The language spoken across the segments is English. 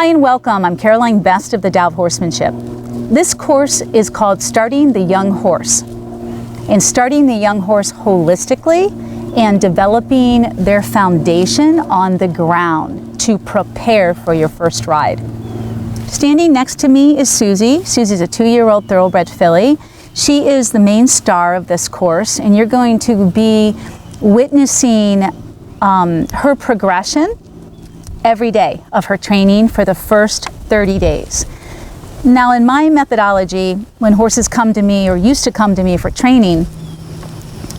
Hi and welcome. I'm Caroline Best of the Tao of Horsemanship. This course is called Starting the Young Horse. And starting the young horse holistically and developing their foundation on the ground to prepare for your first ride. Standing next to me is Susie. Susie's a 2-year-old thoroughbred filly. She is the main star of this course, and you're going to be witnessing her progression every day of her training for the first 30 days. Now, in my methodology, when horses come to me or used to come to me for training,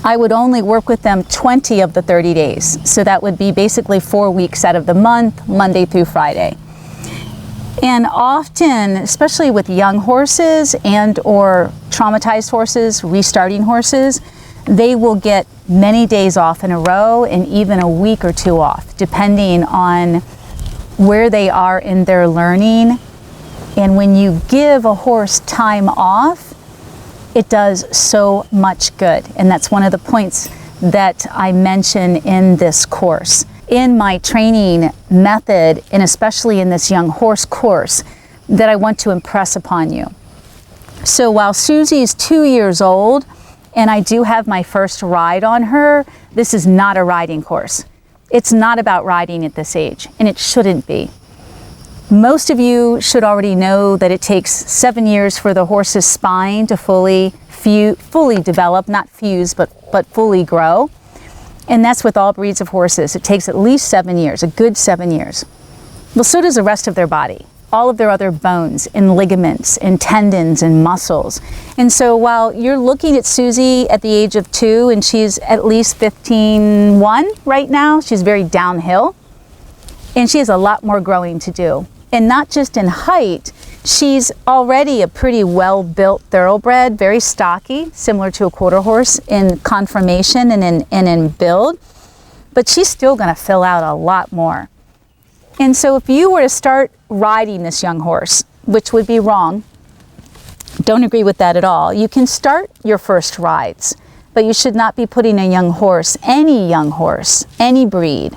I would only work with them 20 of the 30 days. So that would be basically 4 weeks out of the month, Monday through Friday. And often, especially with young horses and or traumatized horses, restarting horses, they will get many days off in a row and even a week or two off, depending on where they are in their learning. And when you give a horse time off, it does so much good. And that's one of the points that I mention in this course. In my training method, and especially in this young horse course, that I want to impress upon you. So while Susie's 2 years old, and I do have my first ride on her, this is not a riding course. It's not about riding at this age, and it shouldn't be. Most of you should already know that it takes 7 years for the horse's spine to fully develop, not fuse, but fully grow. And that's with all breeds of horses. It takes at least 7 years, a good 7 years. Well, so does the rest of their body, all of their other bones and ligaments and tendons and muscles. And so while you're looking at Susie at the age of 2, and she's at least 15-1 right now, she's very downhill, and she has a lot more growing to do. And not just in height, she's already a pretty well-built thoroughbred, very stocky, similar to a quarter horse in conformation and in build, but she's still gonna fill out a lot more. And so if you were to start riding this young horse, which would be wrong, don't agree with that at all, you can start your first rides, but you should not be putting a young horse, any breed,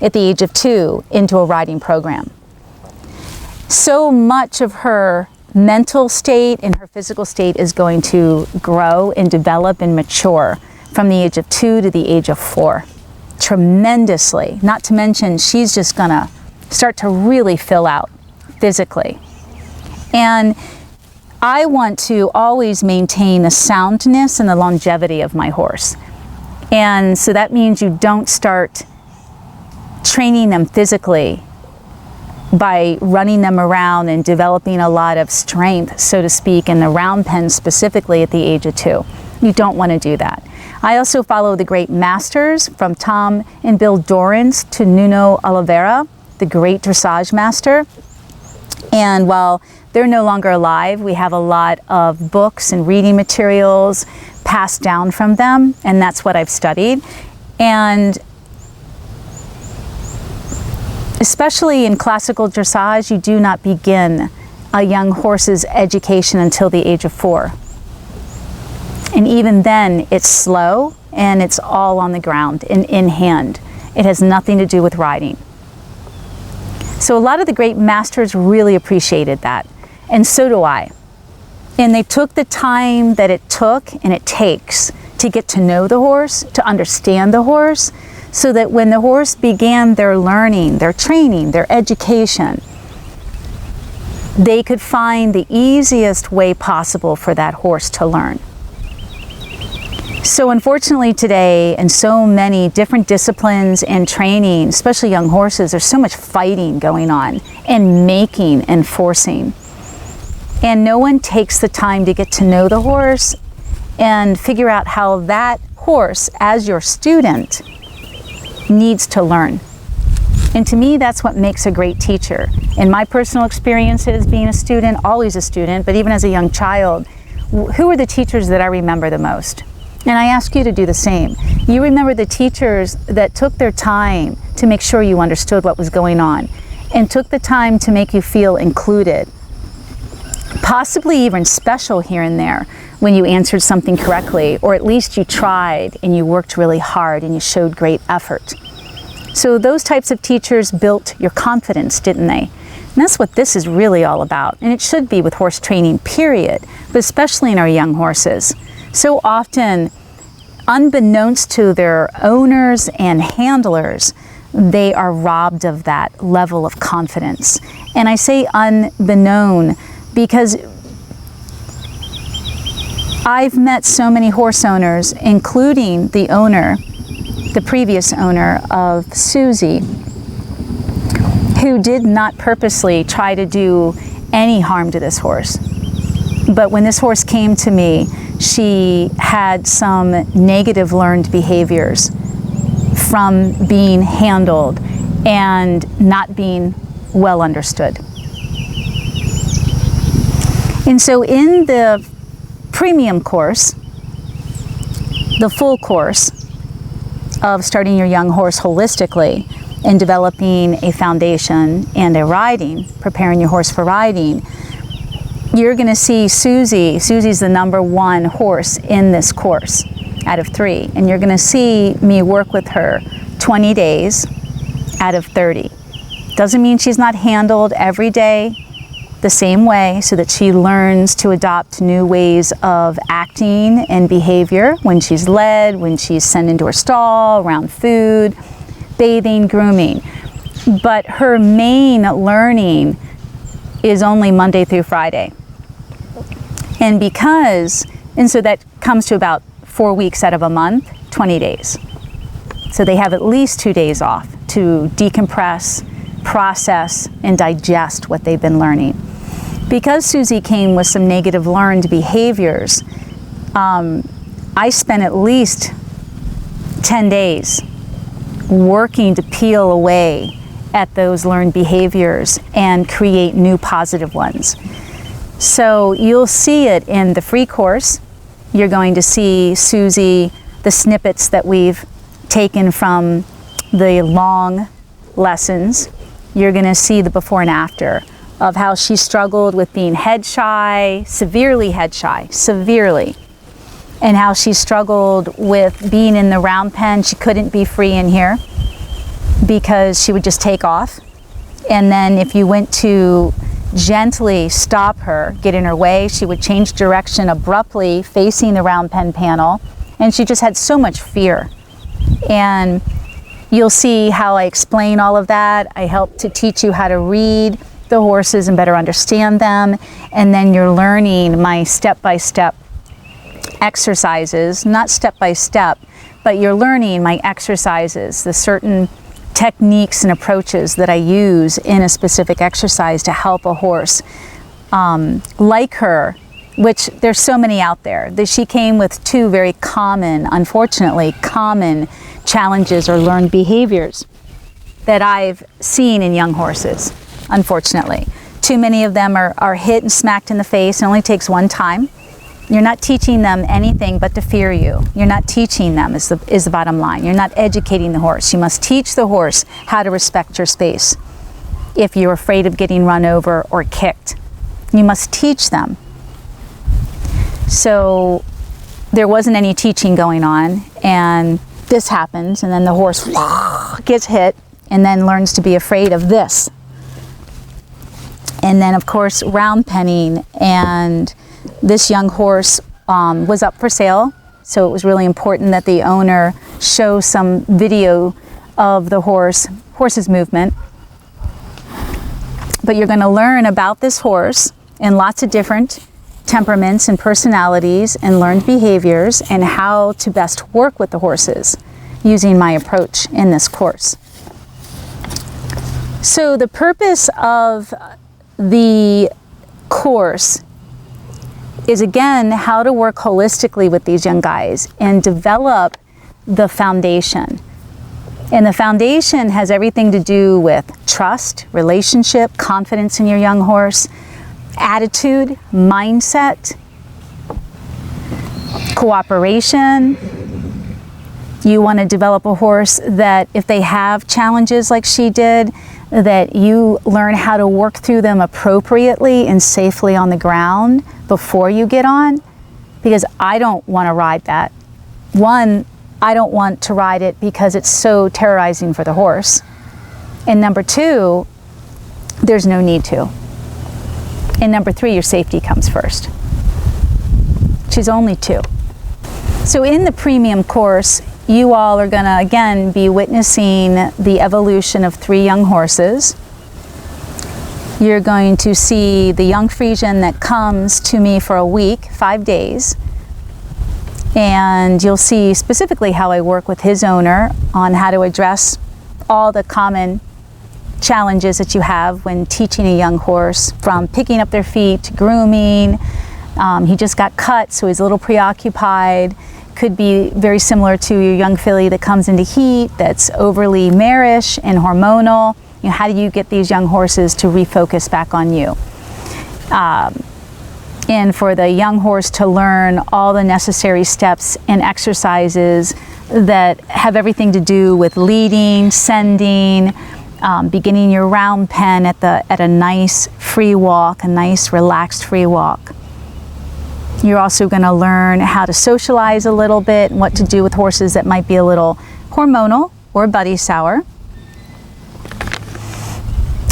at the age of 2 into a riding program. So much of her mental state and her physical state is going to grow and develop and mature from the age of 2 to the age of 4, tremendously. Not to mention, she's just gonna start to really fill out physically. And I want to always maintain the soundness and the longevity of my horse. And so that means you don't start training them physically by running them around and developing a lot of strength, so to speak, in the round pen specifically at the age of 2. You don't want to do that. I also follow the great masters from Tom and Bill Dorrance to Nuno Oliveira, the great dressage master. And while they're no longer alive, we have a lot of books and reading materials passed down from them, and that's what I've studied. And especially in classical dressage, you do not begin a young horse's education until the age of 4. And even then, it's slow and it's all on the ground and in hand. It has nothing to do with riding. So a lot of the great masters really appreciated that, and so do I. And they took the time that it took and it takes to get to know the horse, to understand the horse, so that when the horse began their learning, their training, their education, they could find the easiest way possible for that horse to learn. So unfortunately today, in so many different disciplines and training, especially young horses, there's so much fighting going on and making and forcing. And no one takes the time to get to know the horse and figure out how that horse, as your student, needs to learn. And to me, that's what makes a great teacher. In my personal experiences, being a student, always a student, but even as a young child, who are the teachers that I remember the most? And I ask you to do the same. You remember the teachers that took their time to make sure you understood what was going on and took the time to make you feel included, possibly even special here and there when you answered something correctly, or at least you tried and you worked really hard and you showed great effort. So those types of teachers built your confidence, didn't they? And that's what this is really all about. And it should be with horse training, period, but especially in our young horses. So often, unbeknownst to their owners and handlers, they are robbed of that level of confidence. And I say unbeknown because I've met so many horse owners, including the owner, the previous owner of Susie, who did not purposely try to do any harm to this horse. But when this horse came to me, she had some negative learned behaviors from being handled and not being well understood. And so in the premium course, the full course of starting your young horse holistically and developing a foundation and a riding, preparing your horse for riding, you're going to see Susie. Susie's the #1 horse in this course out of 3. And you're going to see me work with her 20 days out of 30. Doesn't mean she's not handled every day the same way, so that she learns to adopt new ways of acting and behavior when she's led, when she's sent into her stall, around food, bathing, grooming. But her main learning is only Monday through Friday. And so that comes to about 4 weeks out of a month, 20 days. So they have at least 2 days off to decompress, process, and digest what they've been learning. Because Susie came with some negative learned behaviors, I spent at least 10 days working to peel away at those learned behaviors and create new positive ones. So you'll see it in the free course. You're going to see Susie, the snippets that we've taken from the long lessons. You're going to see the before and after of how she struggled with being head shy, severely, and how she struggled with being in the round pen. She couldn't be free in here because she would just take off. And then if you went to gently stop her, get in her way, she would change direction abruptly facing the round pen panel, and she just had so much fear. And you'll see how I explain all of that. I help to teach you how to read the horses and better understand them, and then you're learning my step-by-step exercises, not step-by-step, but you're learning my exercises, the certain techniques and approaches that I use in a specific exercise to help a horse like her, which there's so many out there. She came with 2 very common, unfortunately, common challenges or learned behaviors that I've seen in young horses, unfortunately. Too many of them are hit and smacked in the face. It only takes one time. You're not teaching them anything but to fear you. You're not teaching them is the bottom line. You're not educating the horse. You must teach the horse how to respect your space. If you're afraid of getting run over or kicked, you must teach them. So there wasn't any teaching going on, and this happens, and then the horse gets hit and then learns to be afraid of this. And then of course round penning, and this young horse was up for sale, so it was really important that the owner show some video of the horse's movement. But you're going to learn about this horse and lots of different temperaments and personalities and learned behaviors, and how to best work with the horses using my approach in this course. So the purpose of the course is, again, how to work holistically with these young guys and develop the foundation. And the foundation has everything to do with trust, relationship, confidence in your young horse, attitude, mindset, cooperation. You want to develop a horse that if they have challenges like she did, that you learn how to work through them appropriately and safely on the ground before you get on, because I don't want to ride that. One, I don't want to ride it because it's so terrorizing for the horse. And number 2, there's no need to. And number 3, your safety comes first. She's only 2. So in the premium course, you all are going to, again, be witnessing the evolution of 3 young horses. You're going to see the young Friesian that comes to me for a week, 5 days. And you'll see specifically how I work with his owner on how to address all the common challenges that you have when teaching a young horse, from picking up their feet to grooming. He just got cut, so he's a little preoccupied. Could be very similar to your young filly that comes into heat, that's overly marish and hormonal. You know, how do you get these young horses to refocus back on you? And for the young horse to learn all the necessary steps and exercises that have everything to do with leading, sending, beginning your round pen at a nice free walk, a nice relaxed free walk. You're also going to learn how to socialize a little bit and what to do with horses that might be a little hormonal or buddy sour.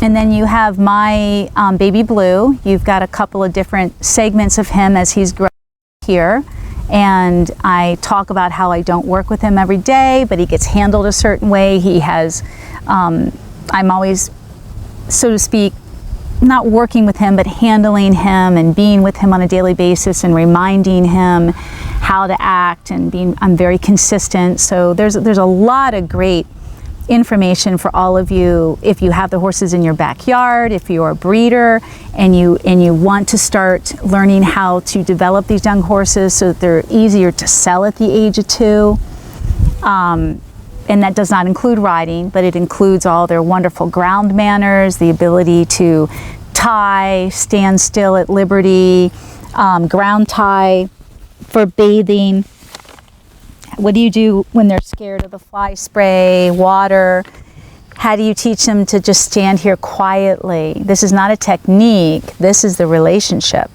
And then you have my baby Blue. You've got a couple of different segments of him as he's growing here. And I talk about how I don't work with him every day, but he gets handled a certain way. He has, I'm always, so to speak, not working with him, but handling him and being with him on a daily basis and reminding him how to act, and I'm very consistent. So there's a lot of great information for all of you if you have the horses in your backyard, if you're a breeder and you want to start learning how to develop these young horses so that they're easier to sell at the age of 2. And that does not include riding, but it includes all their wonderful ground manners, the ability to tie, stand still at liberty, ground tie for bathing. What do you do when they're scared of the fly spray, water? How do you teach them to just stand here quietly? This is not a technique, this is the relationship.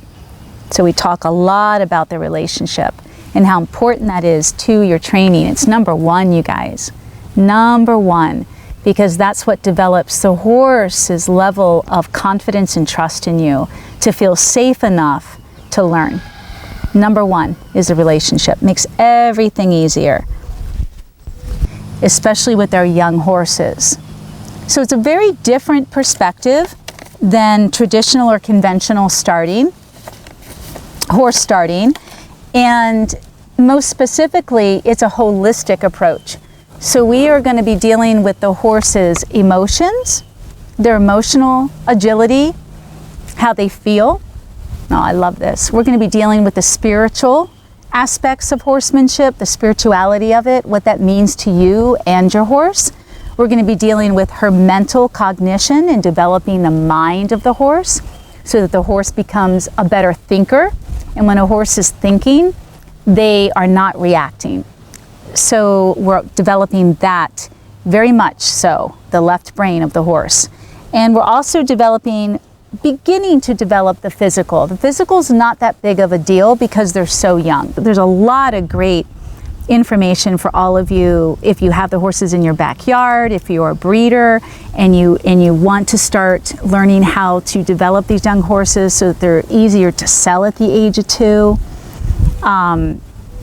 So we talk a lot about the relationship and how important that is to your training. It's number 1, you guys. Number 1, because that's what develops the horse's level of confidence and trust in you to feel safe enough to learn. Number 1 is a relationship. Makes everything easier, especially with our young horses. So it's a very different perspective than traditional or conventional starting, horse starting, and most specifically, it's a holistic approach. So we are going to be dealing with the horse's emotions, their emotional agility, how they feel. Oh, I love this. We're going to be dealing with the spiritual aspects of horsemanship, the spirituality of it, what that means to you and your horse. We're going to be dealing with her mental cognition and developing the mind of the horse so that the horse becomes a better thinker. And when a horse is thinking, they are not reacting. So we're developing that very much so, the left brain of the horse. And we're also beginning to develop the physical. The physical is not that big of a deal because they're so young. There's a lot of great information for all of you if you have the horses in your backyard, if you're a breeder and you want to start learning how to develop these young horses so that they're easier to sell at the age of 2.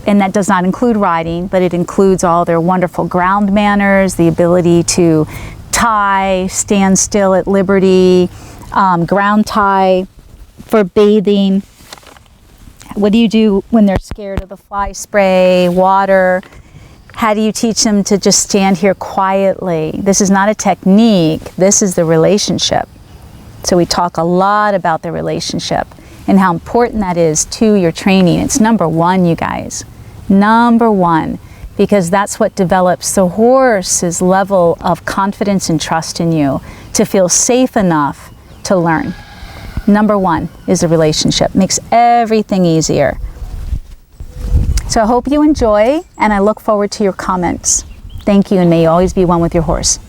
And that does not include riding, but it includes all their wonderful ground manners, the ability to tie, stand still at liberty, ground tie for bathing. What do you do when they're scared of the fly spray, water? How do you teach them to just stand here quietly? This is not a technique, this is the relationship. So we talk a lot about the relationship and how important that is to your training. It's number 1, you guys. Number 1, because that's what develops the horse's level of confidence and trust in you to feel safe enough to learn. Number 1 is a relationship. Makes everything easier. So I hope you enjoy, and I look forward to your comments. Thank you, and may you always be one with your horse.